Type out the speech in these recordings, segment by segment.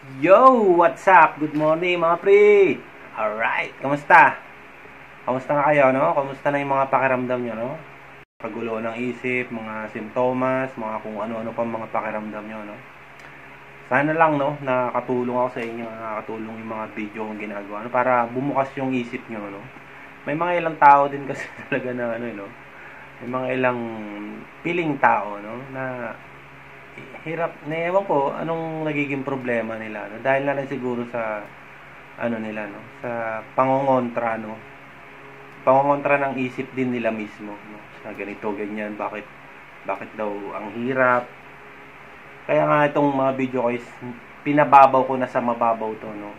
Yo! What's up? Good morning mga pre! Alright! Kamusta? Kamusta na kayo, no? Kamusta na yung mga pakiramdam nyo, no? Kagulo ng isip, mga simptomas, mga kung ano-ano pa mga pakiramdam nyo, no? Sana lang, no? Nakakatulong ako sa inyo, nakakatulong yung mga video kong ginagawa, no? Para bumukas yung isip nyo, no? May mga ilang tao din kasi talaga na, no? May mga ilang piling tao, no? Na hirap na ewan ko anong nagiging problema nila, no? Dahil na lang siguro sa ano nila, no, sa pangongontra ng isip din nila mismo, no, sa ganito ganyan, bakit daw ang hirap. Kaya nga itong mga video ko is pinababaw ko na sa mababaw to, no,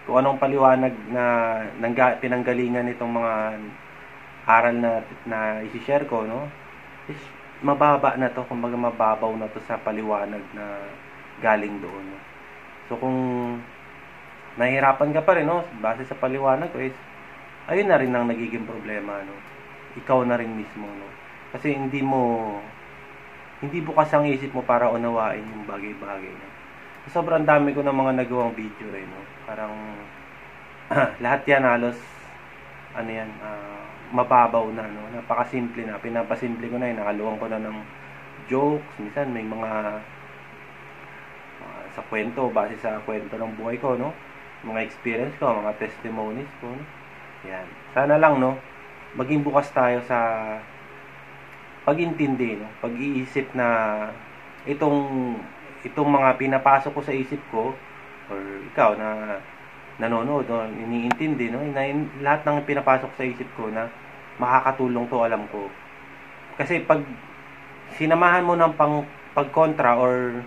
kung anong paliwanag na pinanggalingan nitong mga aral na i-share ko, no, is mababa na to, kumbaga mababaw na to sa paliwanag na galing doon, no? So kung nahihirapan ka pa rin, no, base sa paliwanag ko is ayun na rin ang nagiging problema, no. Ikaw na rin mismo, no. Kasi hindi bukas ang isip mo para unawain yung bagay-bagay, no. Sobrang dami ko ng mga nagawang video rin, no. Parang lahat yan halos ano yan, mababaw na, no. Napakasimple na, pinapasimple ko na, nakaluwang ko na ng jokes, minsan may mga sa kwento, base sa kwento ng buhay ko, no, mga experience ko, mga testimonies ko, no? Yan. Sana lang, no, maging bukas tayo sa pag-intindi, no, pag-iisip na itong mga pinapasok ko sa isip ko, or ikaw na nanonood o iniintindi, no, na lahat ng pinapasok sa isip ko na makakatulong to, alam ko. Kasi pag sinamahan mo ng pagkontra or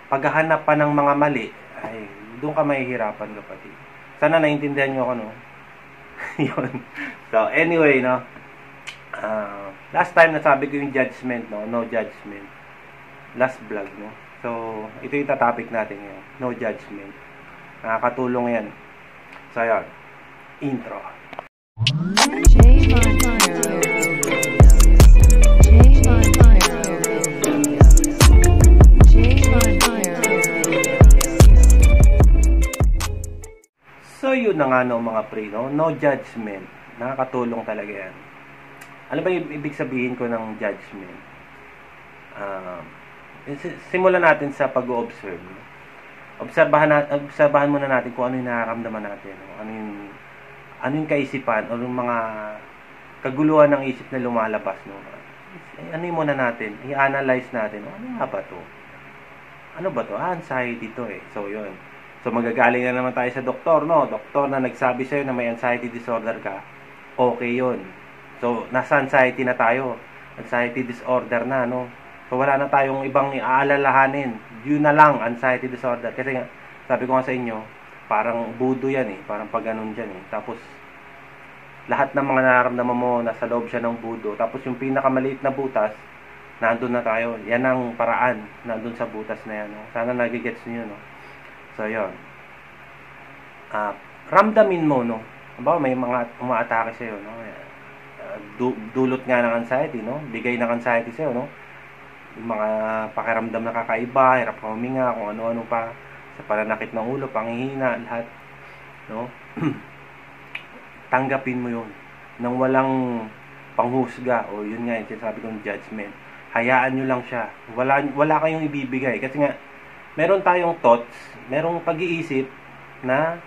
paghahanap pa ng mga mali, ay doon ka mahihirapan, kapatid. Sana naintindihan nyo ako, no. Yun. So anyway, no, last time nasabi ko yung judgment, no, no judgment, last vlog, no. So ito yung topic natin ngayon, no judgment. Nakakatulong yan. So, ayan. Intro. So, yun na nga, no, mga pre, no? No judgment. Nakakatulong talaga yan. Ano ba yung ibig sabihin ko ng judgment? Simulan natin sa pag-o-observe, no? Obserbahan muna natin kung ano yung nararamdaman natin, no? Ano yung kaisipan o yung mga kaguluhan ng isip na lumalabas, no? Ano yung muna natin, i-analyze natin, no? Ano nga ba to? Ano ba to? Anxiety to, eh. So yun. So magagaling na naman tayo sa doktor, no? Doktor na nagsabi sa'yo na may anxiety disorder ka, okay yun. So nasa anxiety na tayo, anxiety disorder na, no? So wala na tayong ibang iaalalahanin. Yun na lang, anxiety disorder. Kasi nga, sabi ko nga sa inyo, parang budo yan, eh. Parang pag ganun dyan, eh. Tapos, lahat ng mga nararamdaman mo, nasa loob siya ng budo. Tapos yung pinakamaliit na butas, nandun na tayo. Yan ang paraan, nandun sa butas na yan, no? Sana nagigets nyo, no? So, yun. Ramdamin mo, no? Halimbawa, may mga umaatake sa'yo, no? Dulot nga ng anxiety, no? Bigay ng anxiety sa'yo, no? Yung mga pakiramdam na kakaiba, hirap ka huminga, kung ano-ano pa, sa pananakit ng ulo, panghihina, lahat, no? Tanggapin mo yun nang walang panghusga, o yun nga yung sinasabi kong judgment. Hayaan nyo lang siya, wala kayong ibibigay, kasi nga meron tayong thoughts, merong pag-iisip na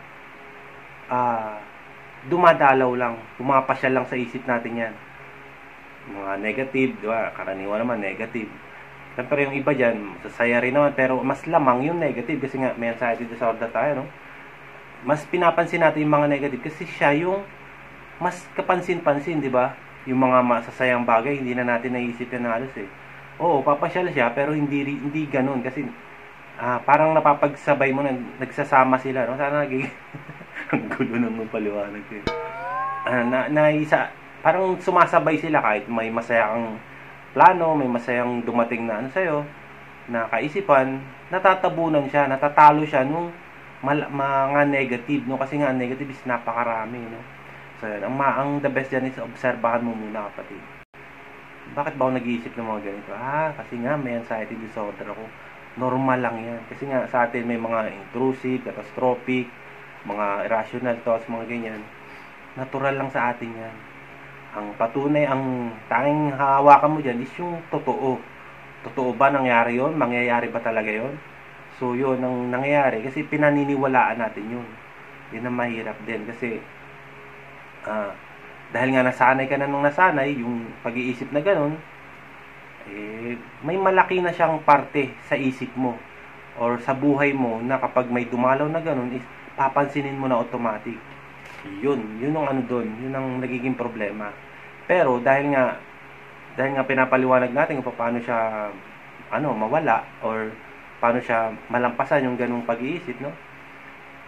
dumadalaw lang, pumapasya lang sa isip natin yan, mga negative, di ba? Karaniwan naman negative. Siyempre yung iba dyan, sasaya rin naman, pero mas lamang yung negative kasi nga may anxiety disorder tayo, no? Mas pinapansin natin yung mga negative kasi siya yung mas kapansin-pansin, di ba? Yung mga masasayang bagay, hindi na natin naisip yan na halos, eh. Oo, papasyal siya, pero hindi ganun kasi parang napapagsabay mo na nagsasama sila, no? Sana naging ang gulo ng paliwanag ko, eh. Parang sumasabay sila kahit may masaya kang plano, may masayang dumating na ano sa'yo, na kaisipan, natatabunan siya, natatalo siya nung mga negative, no? Kasi nga, negative is napakarami, no? So, ang the best dyan is obserbahan mo muna, kapatid. Bakit ba ako nag-iisip ng mga ganito? Kasi nga, may anxiety disorder ako. normal lang yan. Kasi nga sa atin may mga intrusive, catastrophic, mga irrational thoughts, mga ganyan. Natural lang sa atin yan. Ang patunay, ang tanging hahawakan mo dyan is yung totoo. Totoo ba nangyari yon? Mangyayari ba talaga yon? So yun ang nangyayari kasi pinaniniwalaan natin yun. Yun ang mahirap din kasi dahil nga nasanay ka na nung nasanay, yung pag-iisip na ganun, may malaki na siyang parte sa isip mo or sa buhay mo na kapag may dumalaw na ganun, is papansinin mo na automatic. Yun ang ano doon, yun ang nagiging problema. Pero dahil nga pinapaliwanag natin kung paano siya mawala or paano siya malampasan yung ganung pag-iisip, no?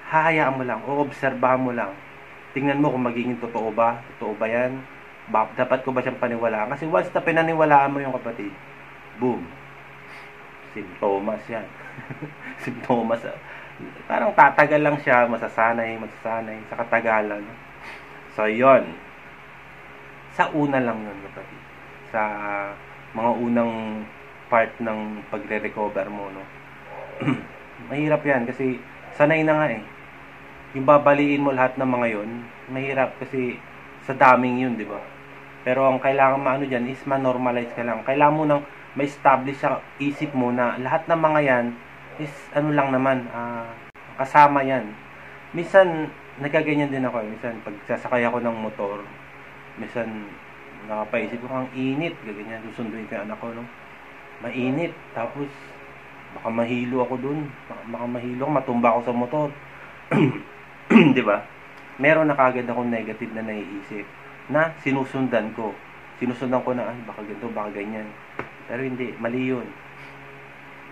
Hahayaan mo lang, o obserbahan mo lang. Tingnan mo kung magiging totoo ba yan? Dapat ko ba siyang paniwalaan? Kasi once na pinaniwalaan mo yung kapatid, boom, simptomas yan. Simptomas. Parang tatagal lang siya, masasanay sa katagalan. So, yon. Sa una lang yun, kapatid. Sa mga unang part ng pagre-recover mo, no? Mahirap yan kasi sanay na nga eh. Yung babaliin mo lahat ng mga yon, mahirap kasi sa daming yun, di ba? Pero ang kailangan maano dyan is ma-normalize ka lang. Kailangan mo nang ma-establish sa isip mo na lahat ng mga yan is ano lang naman, kasama yan. Minsan, nagkaganyan din ako. Minsan, pag sasakay ako ng motor, minsan, nakapaisip ko, ang init. Gaganyan, susunduin ko yung anak ko, no? Mainit. Tapos, baka mahilo ako dun. Baka mahilo ako, matumba ako sa motor. Di ba? Meron na kagad akong negative na naiisip na sinusundan ko. Sinusundan ko na, baka ganito, baka ganyan. Pero hindi, mali yun.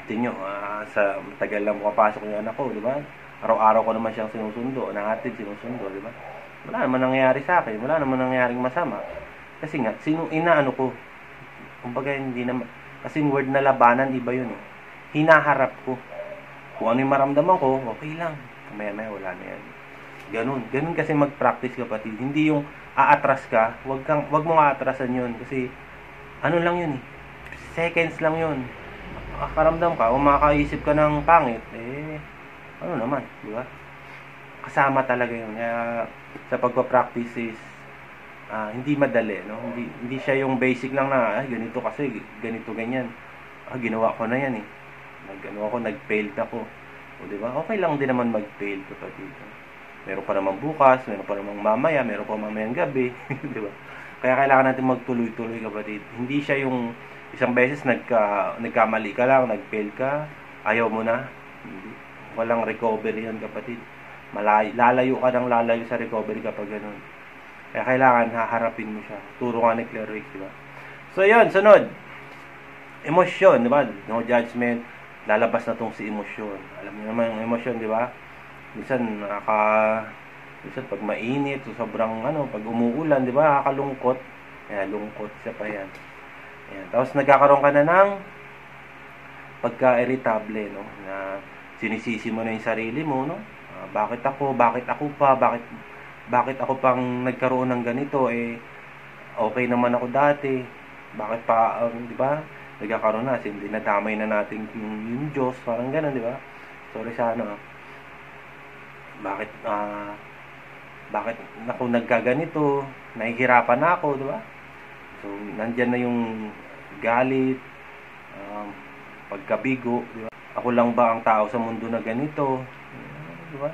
Tingnan nyo, sa tagal lang makapasok yung anak ko, di ba? Araw-araw ko naman siyang sinusundo, nahatid, sinusundo, di ba? Wala naman nangyayari sa akin, wala naman nangyayaring masama. Kasi nga, inaano ko. Kumbaga, hindi naman, kasi word na labanan, iba yun eh. Hinaharap ko. Kung ano yung maramdaman ko, okay lang. Maya-maya, wala na yan. Ganun kasi mag-practice, kapatid. Hindi yung aatras ka, wag mo aatrasan yun. Kasi, ano lang yun eh. Seconds lang yun. Makakaramdam ka, o makakaisip ka ng pangit, ano naman, di ba? Kasama talaga yun. Kaya, sa pagpa-practice is, hindi madali, no? Hindi siya yung basic lang na, ganito kasi, ganito, ganyan. Ginawa ko na yan eh. Nag-failed ako. O, di ba? Okay lang din naman mag-fail, kapatid. Meron pa naman bukas, meron pa naman mamaya, meron pa mamayang gabi, di ba? Kaya kailangan natin magtuloy-tuloy, kapatid. Hindi siya yung isang beses nagkamali ka lang, nag-fail ka, ayaw mo na. Hindi. Walang recovery yan, kapatid. Lalayo ka ng lalayo sa recovery kapag ganun. Kaya kailangan haharapin mo siya. Turo nga ni Claire Wicks, di ba? So, yun, sunod. Emosyon, di ba? No judgment. Lalabas na tong si emosyon. Alam niyo naman yung emosyon, di ba? Minsan pag mainit, sobrang pag umuulan, di ba? Nakakalungkot. Lungkot siya pa yan. Ayan. Tapos nagkakaroon ka na ng pagka-irritable, no? Na sinisisi mo na yung sarili mo, no? Bakit ako pang nagkaroon ng ganito, okay naman ako dati. Bakit pa, di ba? Nagkakaroon na, hindi nadamay na natin yung Diyos, parang gano'n, di ba? Sorry sa bakit ako nagkaganito, nahihirapan na ako, di ba? So, nandyan na yung galit, pagkabigo, di ba? Ako lang ba ang tao sa mundo na ganito? Di ba?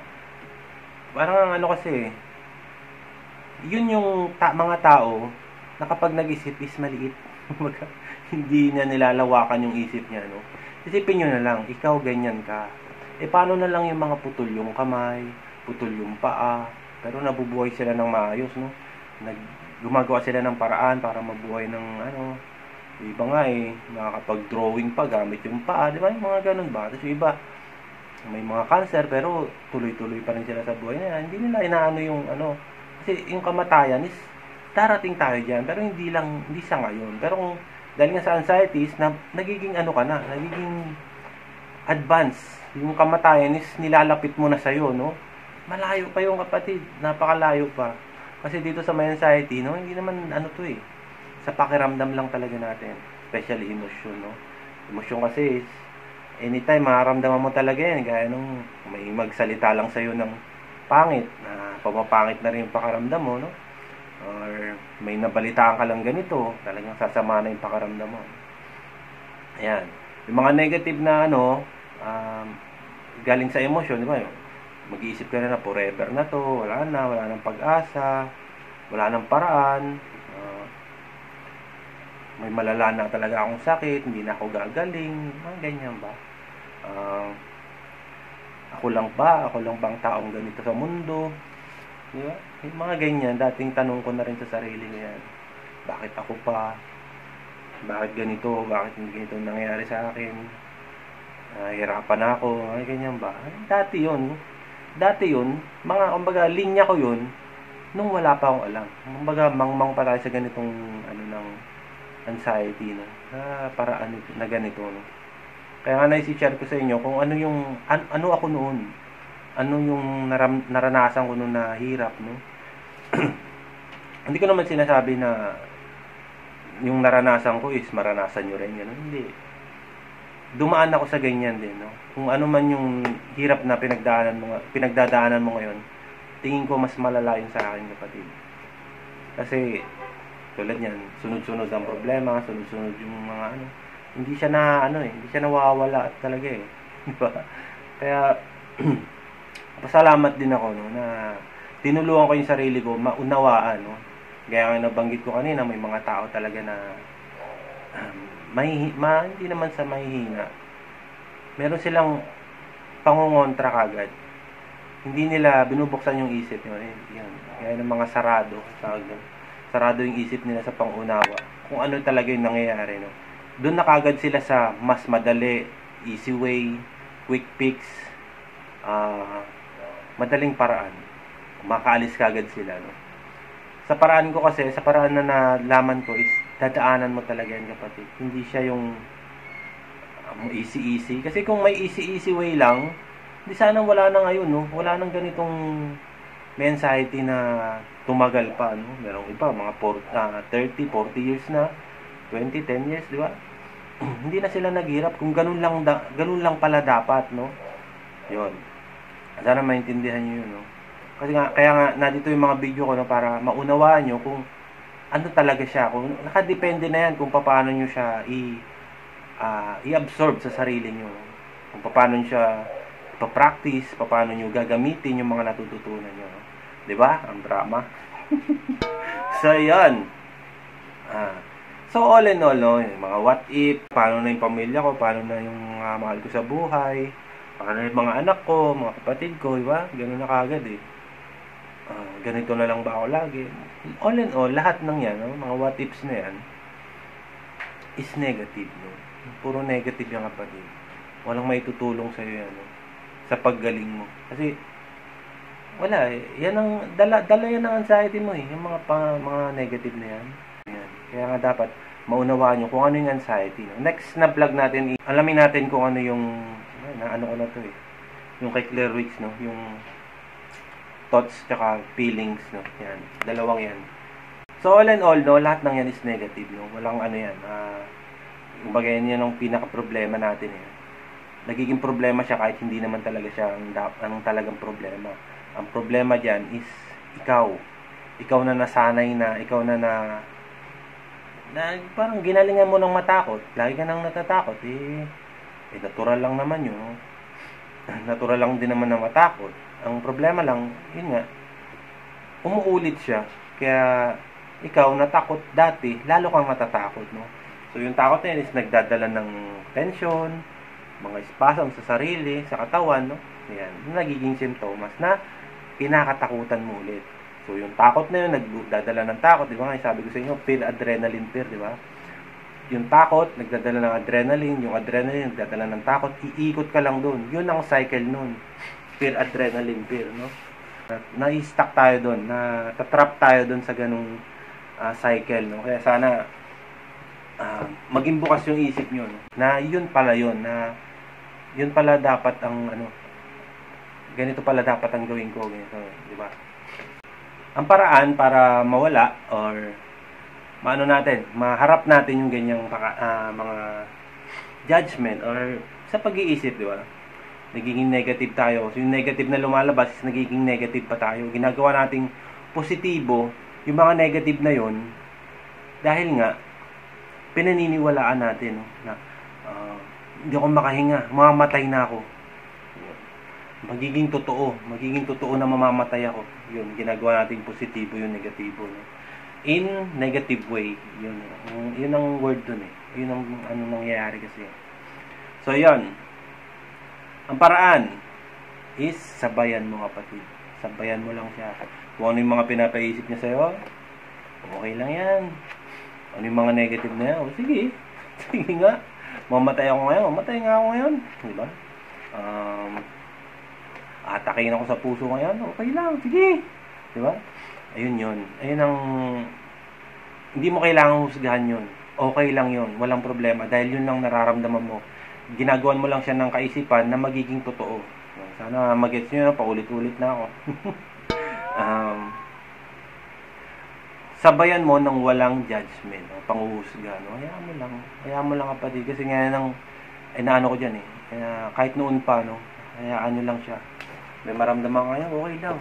Parang kasi, yun yung mga tao na kapag nag-isip is maliit. Hindi niya nilalawakan yung isip niya, no? Isipin nyo na lang, ikaw ganyan ka. Paano na lang yung mga putol yung kamay, putol yung paa, pero nabubuhay sila ng maayos, no? Gumagawa sila ng paraan para mabuhay ng iba nga nakakapag-drawing pa gamit yung paa, di ba? Yung mga ganun ba? Tapos yung iba, may mga cancer, pero tuloy-tuloy pa rin sila sa buhay nila. Hindi nila inaano yung kasi yung kamatayan is darating tayo dyan, pero hindi sa ngayon. Pero kung dahil nga sa anxieties, nagiging nagiging advance. Yung kamatayan is nilalapit mo na sa'yo, no? Malayo pa yung kapatid. Napakalayo pa. Kasi dito sa may anxiety, no? Hindi naman Sa pakiramdam lang talaga natin. Especially emosyon, no? Emosyon kasi is, anytime mararamdaman mo talaga yan, gaya nung may magsalita lang sa'yo ng pangit, na pumapangit na rin yung pakaramdam mo, no? Or may nabalitaan ka lang ganito, talagang sasama na yung pakaramdam mo. Ayan. Yung mga negative na galing sa emosyon, di ba? Mag-iisip ka na forever na to, wala nang pag-asa, wala nang paraan, may malala na talaga akong sakit, hindi na ako gagaling, mga ganyan ba? Ako lang ba ang taong ganito sa mundo? Di ba? Yung mga ganyan, dating tanong ko na rin sa sarili ko yan. Bakit ako pa? Bakit ganito? Bakit hindi ganito nangyayari sa akin? Hirapan ako, mga ganyan ba? Dati yun, kumbaga, linya ko yun, nung wala pa akong alam. Kumbaga, mangmang pa tayo sa ganitong, ng anxiety, no? Paraan na ganito, no? Kaya nga naisi-share ko sa inyo kung ano ako noon. Ano yung naranasan ko noon na hirap, no? Hindi ko naman sinasabi na yung naranasan ko is maranasan nyo rin, yan. Hindi. Dumaan ako sa ganyan din, no? Kung ano man yung hirap na pinagdadaanan mo ngayon, tingin ko mas malala yun sa akin, kapatid. Kasi tulad niyan, sunod-sunod ang problema, sunod-sunod yung mga hindi siya hindi siya nawawala talaga eh. Di ba? Kaya pasalamat din ako, no, na tinulungan ko yung sarili ko maunawaan, no. Gaya nga nabanggit ko kanina, may mga tao talaga na hindi naman sa mahihina. Meron silang pangungontra kagad. Hindi nila binubuksan yung isip nyo. Yan. Kaya ng mga sarado. Sarado yung isip nila sa pangunawa. Kung ano talaga yung nangyayari. No? Doon na kagad sila sa mas madali, easy way, quick fix, madaling paraan. Makaalis kagad sila. No? Sa paraan na nalaman ko is dadaanan mo talaga yan, kapatid. Hindi siya yung easy. Kasi kung may easy way lang, hindi sana wala na ngayon, no? Wala nang ganitong anxiety na tumagal pa, no? Merong iba, mga 30, 40 years na, 20, 10 years, di ba? Hindi na sila naghirap kung ganun lang pala dapat, no? Yun. Sana maintindihan nyo yun, no? Kasi kaya nga, nandito yung mga video ko, no, para maunawaan nyo kung ano talaga siya. Kung nakadepende na yan kung paano nyo siya i-absorb sa sarili nyo. Kung paano nyo siya pa-practice, paano nyo gagamitin yung mga natututunan nyo. Diba? Ang drama. So, yan. So, all in all, no, yung mga what if, paano na yung pamilya ko, paano na yung mahal ko sa buhay, paano na yung mga anak ko, mga kapatid ko, diba? Ganun na kagad eh. Ganito na lang ba ako lagi? All in all, lahat ng yan, no, mga what ifs na yan, is negative, no? Puro negative yung, kapatid. Walang maitutulong sa'yo yan, no? Sa paggaling mo. Kasi, wala eh. Yan ang, dala yan ng anxiety mo eh. Yung mga negative na yan. Kaya nga dapat, maunawaan nyo kung ano yung anxiety. No? Next na vlog natin, alamin natin kung ano yung, ko na to eh. Yung kay Claire Wicks, no? Yung thoughts tsaka feelings, no? Yan. Dalawang yan. So, all in all, no? Lahat ng yan is negative, no? Walang yan. Kumbaga yan ang pinaka-problema natin eh. Nagiging problema siya kahit hindi naman talaga siya ang talagang problema. Ang problema dyan is ikaw. Ikaw na nasanay na, ikaw na parang ginalingan mo ng matakot. Lagi ka nang natatakot. Natural lang naman yun. No? Natural lang din naman na matakot. Ang problema lang, yun nga, umuulit siya. Kaya ikaw natakot dati, lalo kang matatakot. No? So yung takot na yun is nagdadala ng tension, mga spasm sa sarili, sa katawan, no? Ayan, nagiging simptomas na kinakatakutan mo ulit. So, yung takot na yun, nagdadala ng takot, di ba? Sabi ko sa inyo, fear, adrenaline, fear, di ba? Yung takot, nagdadala ng adrenaline, yung adrenaline, nagdadala ng takot, iikot ka lang doon. Yun ang cycle nun. Fear, adrenaline, fear, no? Na-stuck tayo doon, na-trap tayo doon sa ganung cycle, no? Kaya sana, maging bukas yung isip nyo, no? Na yun pala yun, na yun pala dapat ang ganito pala dapat ang gawin ko, ganito, di ba? Ang paraan para mawala or maharap natin yung ganyang mga judgment or sa pag-iisip, di ba? Nagiging negative tayo. So, yung negative na lumalabas, nagiging negative pa tayo. Ginagawa nating positibo, yung mga negative na yon dahil nga, pinaniniwalaan natin, no, na hindi ako makahinga, mamamatay na ako. Magiging totoo na mamamatay ako. Yun, ginagawa nating positibo yung negatibo. No? In negative way. Yun ang word dun eh. Yun ang ano nangyayari kasi. So, yun. Ang paraan is sabayan mo, kapatid. Sabayan mo lang siya. Kung ano yung mga pinapaisip niya sa'yo, okay lang yan. Ano yung mga negative na yan? O, sige. Sige nga. Mamatay ako ngayon. Mamatay nga ako ngayon. Diba? Atakin ako sa puso ngayon. Okay lang. Sige. Diba? Ayun yun. Ayun ang... Hindi mo kailangan husgahan yun. Okay lang yun. Walang problema. Dahil yun lang nararamdaman mo. Ginagawan mo lang siya ng kaisipan na magiging totoo. Sana mag-gets nyo na, paulit-ulit na ako. Sabayan mo ng walang judgment, panghuhusga, no? Hayaan mo lang kapatid, kasi nga naano ko dyan eh. Kaya, kahit noon pa, no? Hayaan nyo lang siya. May maramdaman ka, okay lang.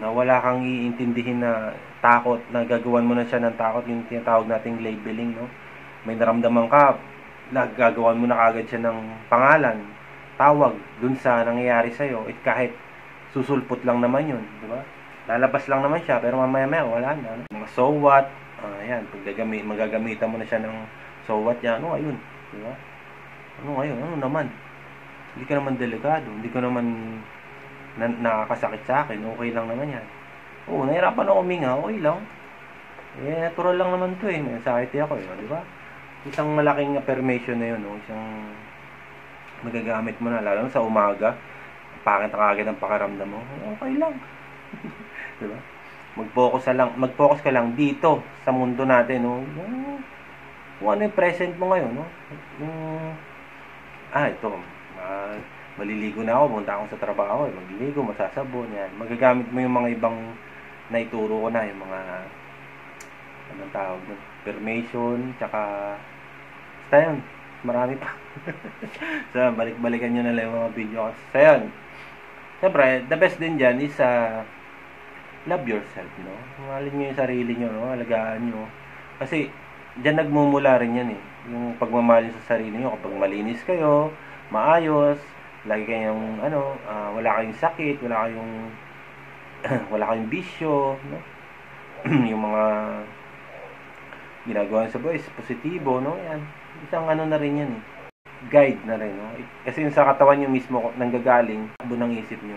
Na wala kang iintindihin na takot, na gagawan mo na siya ng takot, yung tinatawag nating labeling, no? May naramdaman ka, gagawan mo na kagad siya ng pangalan, tawag dun sa nangyayari sa'yo, kahit susulpot lang naman yun, di ba? Lalabas lang naman siya, pero mamaya-maya wala na. Mga so what, ayan, magagamitan mo na siya ng so what yan, ano ayun, di ba? Ano ngayon, ano naman? Hindi ka naman delikado, hindi ka naman nakakasakit sa akin, okay lang naman yan. Oo, nahirapan ako huminga, okay lang. Natural lang naman to eh, may anxiety ako eh, di ba? Isang malaking affirmation na yun, no? Isang magagamit mo na, lalo sa umaga, pangit na kagad ang pakiramdam mo, okay lang. Diba? Mag-focus ka lang dito sa mundo natin, no? Kung ano yung present mo ngayon, no? Ito, maliligo na ako, punta akong sa trabaho, magliligo, masasabon, yan. Magagamit mo yung mga ibang naituro ko na, yung mga anong tawag nun? Affirmation, tsaka basta yun, marami pa. So, balik-balikan nyo na lang yung mga video. So, yun. Siyempre, the best din dyan is love yourself, no? Mahalin nyo yung sarili nyo, no? Alagaan nyo. Kasi, dyan nagmumula rin yan eh. Yung pagmamahal sa sarili nyo. Kapag malinis kayo, maayos, lagi kayong, wala kayong sakit, wala kayong bisyo, no? Yung mga ginagawa sa buhay, positibo, no? Yan. Isang na rin yan eh. Guide na rin, no? Kasi yung sa katawan nyo mismo, nanggagaling, buo ng isip nyo.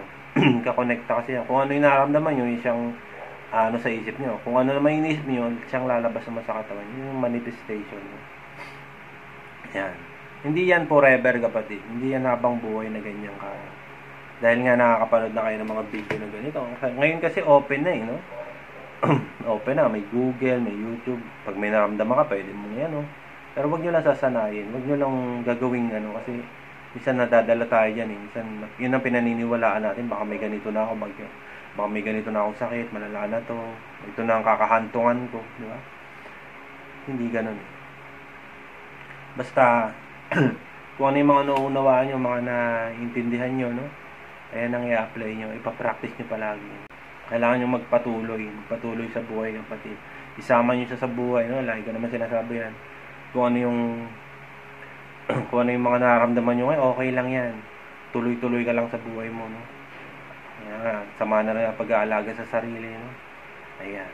Kakonekta kasi yan. Kung ano yung nararamdaman nyo, yung siyang, sa isip nyo. Kung ano naman yung isip nyo, siyang lalabas naman sa katawan. Yung manifestation, no? Yan. Hindi yan forever, kapatid. Hindi yan habang buhay na ganyan ka. Dahil nga nakakapanood na kayo ng mga video na ganito. Ngayon kasi open na eh, no? Open na, may Google, may YouTube. Pag may naramdaman ka, pwede mo yan, no? Pero wag nyo lang sasanayin. Wag nyo lang gagawing kasi minsan nadadala tayo dyan, eh. Minsan, yun ang pinaniniwalaan natin. Baka may ganito na ako, baka may ganito na akong sakit, malala na to. Ito na ang kakahantungan ko, di ba? Hindi ganun, eh. Basta, kung ano yung mga nauunawaan nyo, mga naintindihan nyo, no? Ayan ang i-apply nyo, ipapractice nyo palagi. Kailangan nyo magpatuloy sa buhay, kapatid. Isama nyo siya sa buhay, no? Lagi ko naman sinasabi yan. Kung ano yung mga nararamdaman nyo ngayon, okay lang yan. Tuloy-tuloy ka lang sa buhay mo, no? Ayan, sama na rin ang pag-aalaga sa sarili, no? Ayan.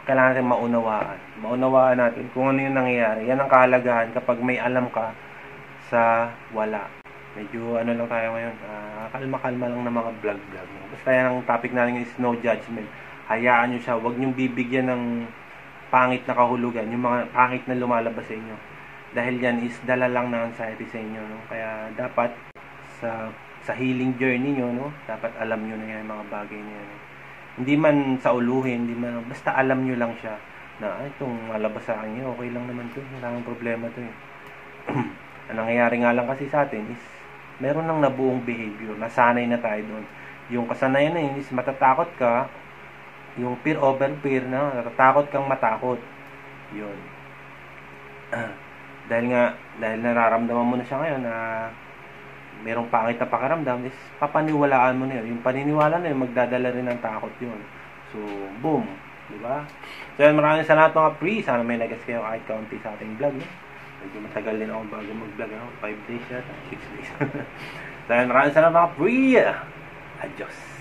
Kailangan natin maunawaan. Maunawaan natin kung ano yung nangyayari. Yan ang kahalagahan kapag may alam ka sa wala. Medyo lang tayo ngayon. Kalma-kalma lang ng mga vlog. Basta yan ang topic natin is no judgment. Hayaan nyo siya. Huwag nyo bibigyan ng pangit na kahulugan. Yung mga pangit na lumalabas sa inyo. Dahil yan is dala lang ng anxiety sa inyo. No? Kaya dapat sa healing journey nyo, no? Dapat alam nyo na yan mga bagay na yan. Hindi man sa uluhin, basta alam nyo lang siya na itong malabas sa akin, okay lang naman to. Maraming problema to eh. Ang nangyayari nga lang kasi sa atin is meron ng nabuong behavior. Nasanay na tayo doon. Yung kasanayan na yun is matatakot ka. Yung fear over fear na. Natatakot kang matakot. Yun. dahil nararamdaman mo na siya ngayon na merong pangit na pakiramdam, is papaniwalaan mo na yun. Yung paniniwala na yun, magdadala rin ng takot yun. So, boom. Diba? So, yan, maraming salamat mga pre. Sana may nagas kayo kahit kaunti sa ating vlog. No? Medyo matagal din ako bago mag-vlog. 5 days yata, 6 days. So, yan, maraming salamat mga pre. Adios.